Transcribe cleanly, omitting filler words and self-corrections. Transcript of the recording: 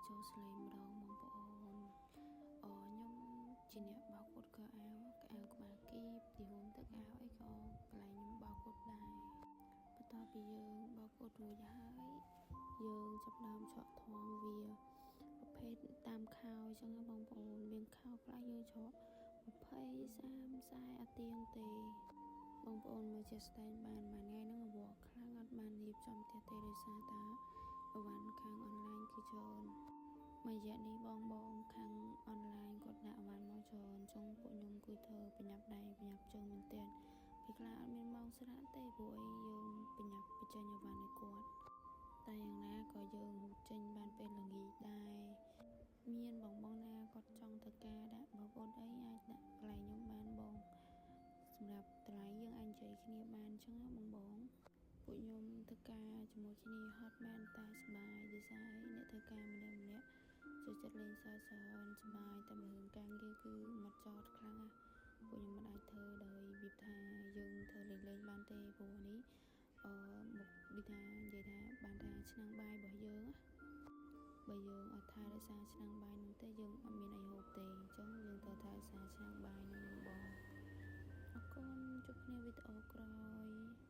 ចូលស្លេងម្ដងបងប្អូនខ្ញុំជាអ្នកបោកគត់កៅអៅក្បាលគីបទីរួមទឹកអាវអីក៏កន្លែងខ្ញុំបោកគត់ដែរបន្ទាប់ពីយើងបោកគត់រួចហើយយើងចាប់ដើមឆក់ថងវាប្រភេទតាមខោអញ្ចឹងបងប្អូនមានខោខ្លះយើងឆក់20 30 40អត់ទៀងទេបងប្អូនមើលជាស្តែងបានមួយថ្ងៃហ្នឹងវល់ខ្លាំងអត់បានរៀបចំផ្ទះទេដោយសារតាអវ៉ាន់ខាងអនឡាញគឺច្រើនមួយរយៈនេះបងខាងអនឡាញគាត់ដាក់អវ៉ាន់មកច្រើនអញ្ចឹងពួកខ្ញុំគឺធ្វើប្រញាប់ដៃប្រញាប់ជើងមែនទែនពេលខ្លះអត់មានម៉ោងស្រាកទេព្រោះអីយើងប្រញាប់បញ្ចេញអវ៉ាន់ឲ្យគាត់តែយ៉ាងណាក៏យើងហូតចេញបានពេលល្ងាចដែរមានបងណាគាត់ចង់ធ្វើការដាក់បងប្អូនអីអាចដាក់កន្លែងខ្ញុំបានបងសម្រាប់តម្លៃយើងអាចនិយាយគ្នាបានអញ្ចឹងណាបងពួកខ្ញុំធ្វើការជាមួយគ្នាហត់បានតែសប្បាយដូចស្អីអ្នកធ្វើការម្នាក់ចូលចិត្តលេងសើចសប្បាយតែរឿងការងារគឺមកចោតខ្លាំងណាពួកខ្ញុំមិនអាចធ្វើដោយវាថាយើងធ្វើលេងបានទេព្រោះនេះមុខដូចថានិយាយថាបានថាឆ្នាំងបាយរបស់យើងណាបើយើងអត់ថែរក្សាឆ្នាំងបាយនោះទេយើងអត់មានអីហូបទេអញ្ចឹងយើងត្រូវថែរក្សាឆ្នាំងបាយនោះបងអរគុណជួបគ្នាវីដេអូក្រោយ